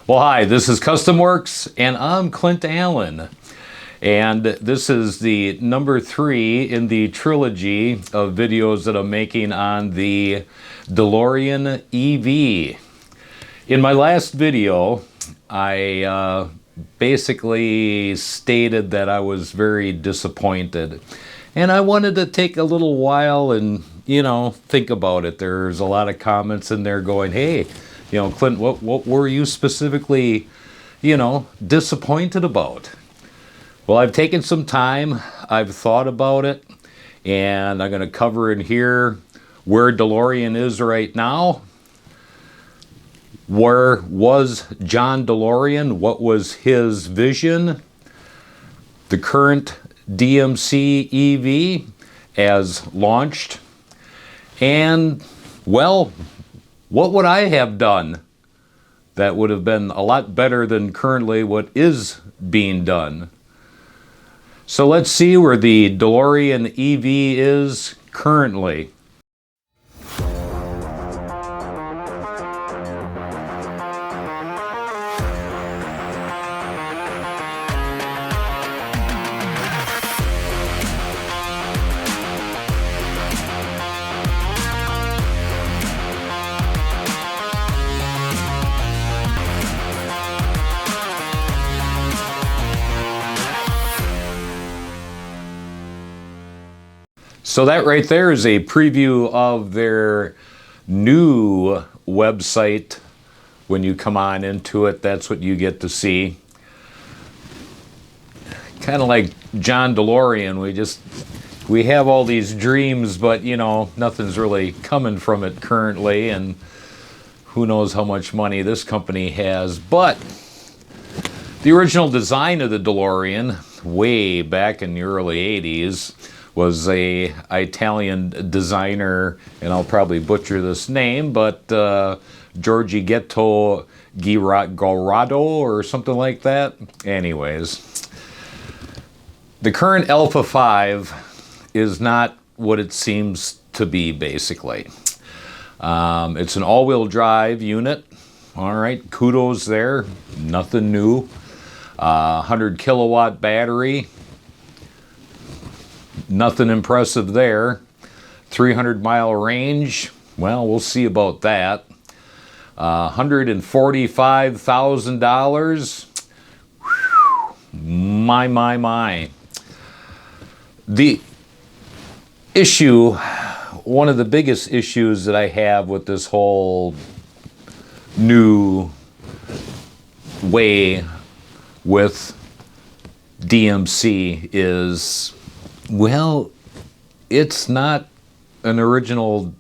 Well, hi, this is Custom Works, and I'm Clint Allen. And this is the number 3 in the trilogy of videos that I'm making on the DeLorean EV. In my last video, I basically stated that I was very disappointed. And I wanted to take a little while and, think about it. There's a lot of comments in there going, hey, Clint, what were you specifically, disappointed about? Well, I've taken some time, I've thought about it, and I'm going to cover in here where DeLorean is right now. Where was John DeLorean? What was his vision? The current DMC EV as launched. And, well, what would I have done that would have been a lot better than currently what is being done? So let's see where the DeLorean EV is currently. So that right there is a preview of their new website. When you come on into it, that's what you get to see. Kind of like John DeLorean, we have all these dreams, but nothing's really coming from it currently, and who knows how much money this company has. But the original design of the DeLorean, way back in the early 80s, was a Italian designer, and I'll probably butcher this name, but Giorgetto Girardo or something like that. Anyways, the current Alpha 5 is not what it seems to be, basically. It's an all-wheel drive unit. All right, kudos there. Nothing new. 100 kilowatt battery. Nothing impressive there. 300-mile range. Well, we'll see about that. $145,000. My. The issue, one of the biggest issues that I have with this whole new way with DMC is, well, it's not an original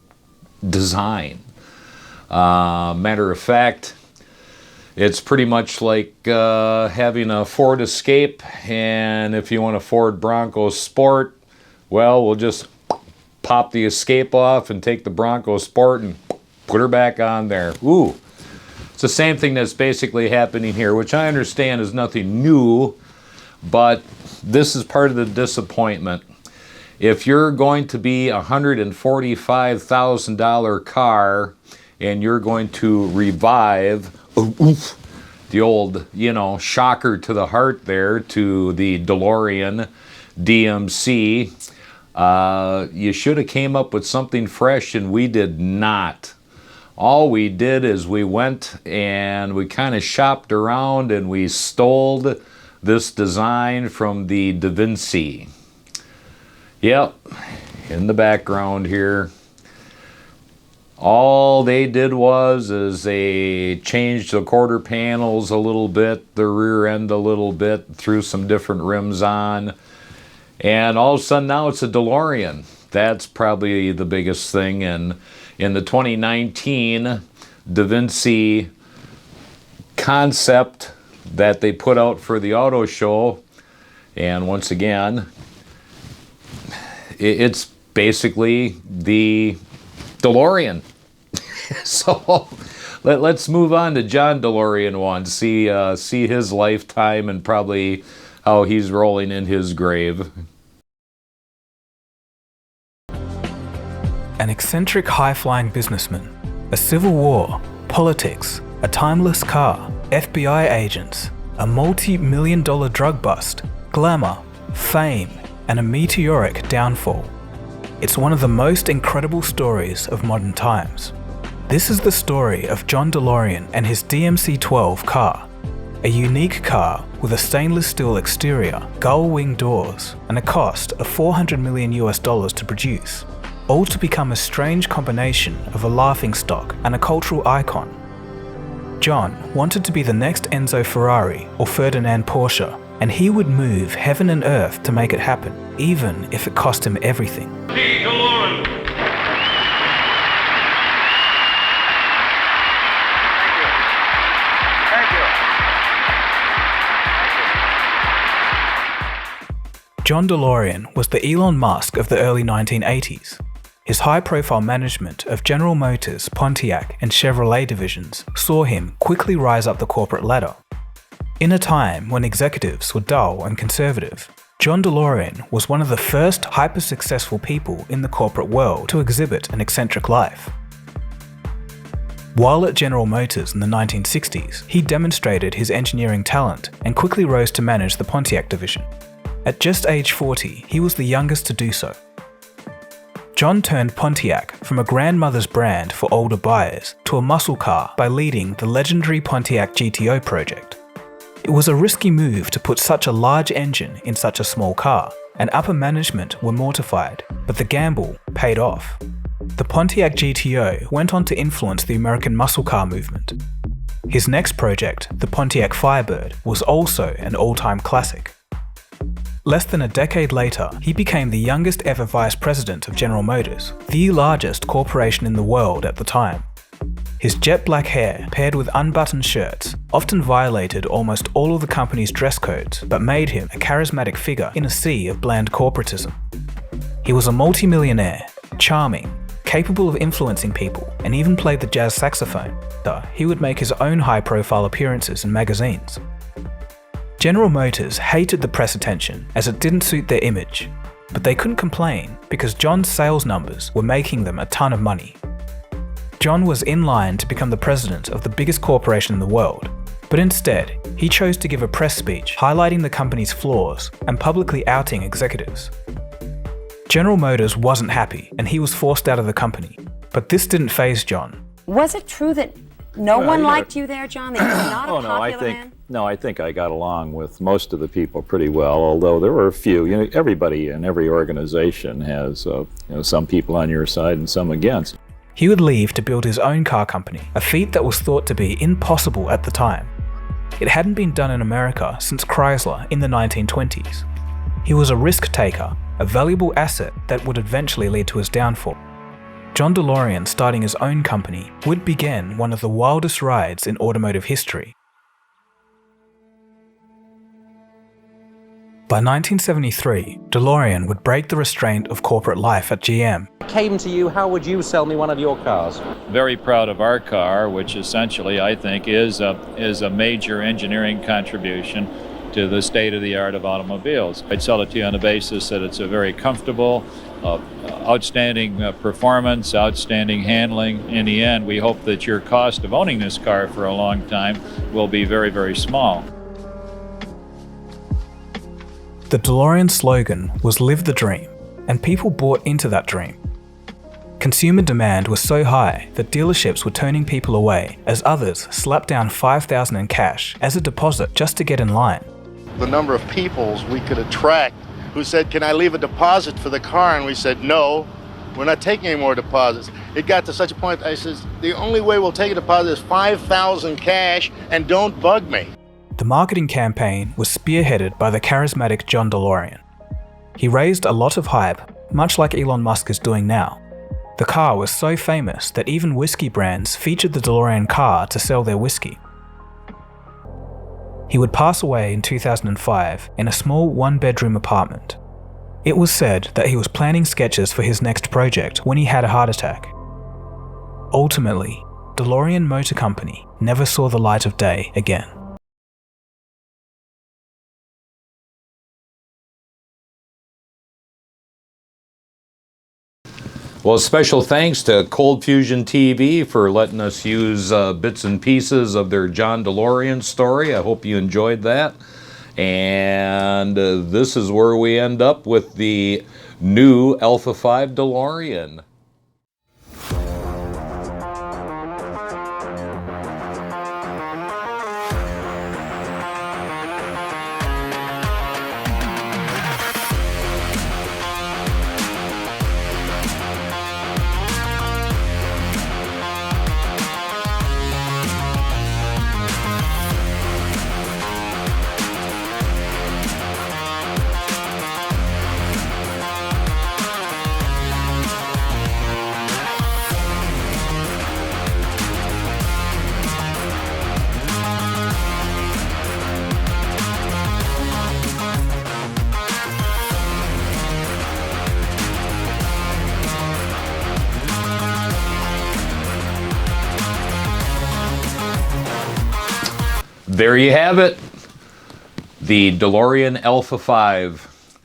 design. Matter of fact, it's pretty much like having a Ford Escape, and if you want a Ford Bronco Sport, well, we'll just pop the Escape off and take the Bronco Sport and put her back on there. Ooh, it's the same thing that's basically happening here, which I understand is nothing new, but this is part of the disappointment. If you're going to be a $145,000 car and you're going to revive the old, shocker to the heart there to the DeLorean DMC, you should have came up with something fresh, and we did not. All we did is we went and we kind of shopped around and we stole this design from the DMC. Yep, in the background here. All they did is they changed the quarter panels a little bit, the rear end a little bit, threw some different rims on, and all of a sudden now it's a DeLorean. That's probably the biggest thing. And in the 2019 DaVinci concept that they put out for the auto show, and once again, it's basically the DeLorean. So let's move on to John DeLorean one. See his lifetime and probably how he's rolling in his grave. An eccentric high-flying businessman, a civil war, politics, a timeless car. FBI agents, a multi-million-dollar drug bust, glamour, fame, and a meteoric downfall. It's one of the most incredible stories of modern times. This is the story of John DeLorean and his DMC-12 car, a unique car with a stainless steel exterior, gull-wing doors, and a cost of $400 million to produce, all to become a strange combination of a laughingstock and a cultural icon. John wanted to be the next Enzo Ferrari or Ferdinand Porsche, and he would move heaven and earth to make it happen, even if it cost him everything. DeLorean. John DeLorean was the Elon Musk of the early 1980s. His high-profile management of General Motors, Pontiac, and Chevrolet divisions saw him quickly rise up the corporate ladder. In a time when executives were dull and conservative, John DeLorean was one of the first hyper-successful people in the corporate world to exhibit an eccentric life. While at General Motors in the 1960s, he demonstrated his engineering talent and quickly rose to manage the Pontiac division. At just age 40, he was the youngest to do so. John turned Pontiac from a grandmother's brand for older buyers to a muscle car by leading the legendary Pontiac GTO project. It was a risky move to put such a large engine in such a small car, and upper management were mortified, but the gamble paid off. The Pontiac GTO went on to influence the American muscle car movement. His next project, the Pontiac Firebird, was also an all-time classic. Less than a decade later, he became the youngest ever vice president of General Motors, the largest corporation in the world at the time. His jet black hair, paired with unbuttoned shirts, often violated almost all of the company's dress codes, but made him a charismatic figure in a sea of bland corporatism. He was a multimillionaire, charming, capable of influencing people, and even played the jazz saxophone. He would make his own high-profile appearances in magazines. General Motors hated the press attention as it didn't suit their image, but they couldn't complain because John's sales numbers were making them a ton of money. John was in line to become the president of the biggest corporation in the world, but instead, he chose to give a press speech highlighting the company's flaws and publicly outing executives. General Motors wasn't happy and he was forced out of the company, but this didn't faze John. Was it true that no one liked you there, John? That you were not a popular man? No, I think I got along with most of the people pretty well, although there were a few. You know, everybody in every organization has some people on your side and some against. He would leave to build his own car company, a feat that was thought to be impossible at the time. It hadn't been done in America since Chrysler in the 1920s. He was a risk taker, a valuable asset that would eventually lead to his downfall. John DeLorean starting his own company would begin one of the wildest rides in automotive history. By 1973, DeLorean would break the restraint of corporate life at GM. Came to you, how would you sell me one of your cars? Very proud of our car, which essentially I think is a major engineering contribution to the state-of-the-art of automobiles. I'd sell it to you on the basis that it's a very comfortable, outstanding performance, outstanding handling. In the end, we hope that your cost of owning this car for a long time will be very, very small. The DeLorean slogan was "Live the Dream," and people bought into that dream. Consumer demand was so high that dealerships were turning people away as others slapped down $5,000 in cash as a deposit just to get in line. The number of people we could attract who said, "Can I leave a deposit for the car?" And we said, "No, we're not taking any more deposits." It got to such a point I said, "The only way we'll take a deposit is $5,000 cash, and don't bug me." The marketing campaign was spearheaded by the charismatic John DeLorean. He raised a lot of hype, much like Elon Musk is doing now. The car was so famous that even whiskey brands featured the DeLorean car to sell their whiskey. He would pass away in 2005 in a small one-bedroom apartment. It was said that he was planning sketches for his next project when he had a heart attack. Ultimately, DeLorean Motor Company never saw the light of day again. Well, special thanks to Cold Fusion TV for letting us use bits and pieces of their John DeLorean story. I hope you enjoyed that. And this is where we end up with the new Alpha 5 DeLorean. There you have it, the DeLorean Alpha 5.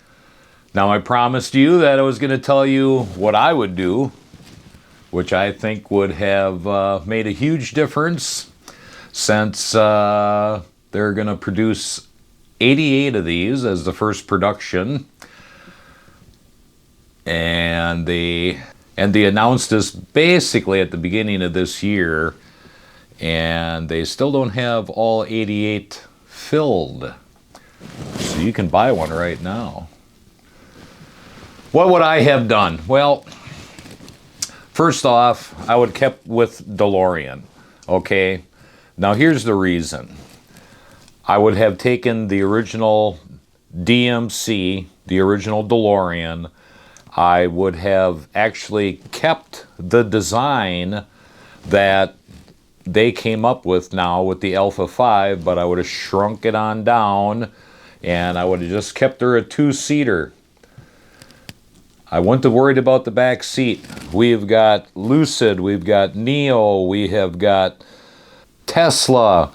Now, I promised you that I was going to tell you what I would do, which I think would have made a huge difference, since they're going to produce 88 of these as the first production. And they announced this basically at the beginning of this year. And they still don't have all 88 filled. So you can buy one right now. What would I have done? Well, first off, I would have kept with DeLorean. Okay? Now here's the reason. I would have taken the original DMC, the original DeLorean. I would have actually kept the design that they came up with now with the Alpha 5, but I would have shrunk it on down, and I would have just kept her a two-seater. I wouldn't have worried about the back seat. We've got Lucid, we've got Neo, we have got Tesla.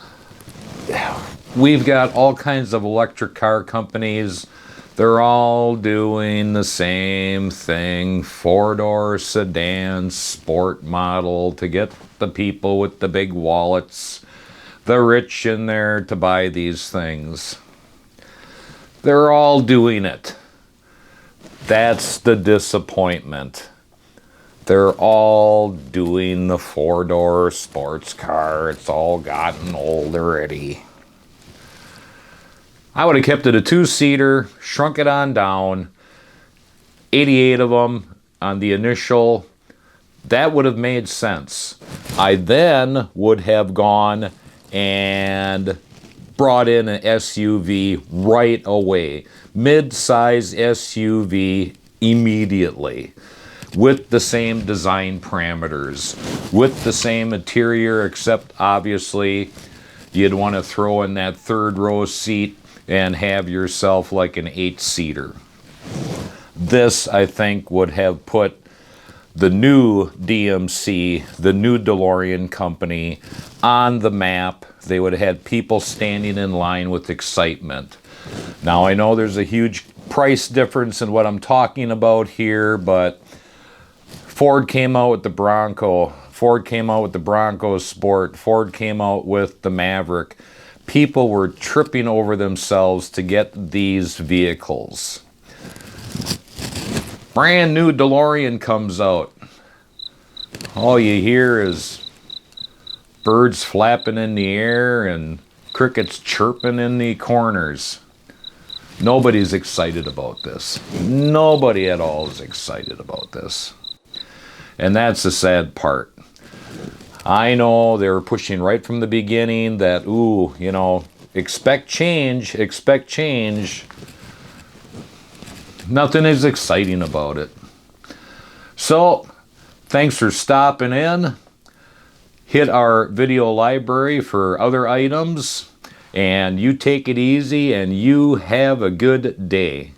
We've got all kinds of electric car companies. They're all doing the same thing. Four-door sedan, sport model to get the people with the big wallets, the rich in there to buy these things. They're all doing it. That's the disappointment. They're all doing the four-door sports car. It's all gotten old already. I would have kept it a two-seater, shrunk it on down, 88 of them on the initial. That would have made sense. I then would have gone and brought in an SUV right away. Mid-size SUV immediately. With the same design parameters. With the same interior, except obviously you'd want to throw in that third row seat and have yourself like an 8-seater. This, I think, would have put the new DMC, the new DeLorean company, on the map. They would have had people standing in line with excitement. Now, I know there's a huge price difference in what I'm talking about here, but Ford came out with the Bronco. Ford came out with the Bronco Sport. Ford came out with the Maverick. People were tripping over themselves to get these vehicles. Brand new DeLorean comes out. All you hear is birds flapping in the air and crickets chirping in the corners. Nobody's excited about this. Nobody at all is excited about this. And that's the sad part. I know they were pushing right from the beginning that, ooh, you know, expect change, expect change. Nothing is exciting about it. So, thanks for stopping in. Hit our video library for other items. And you take it easy and you have a good day.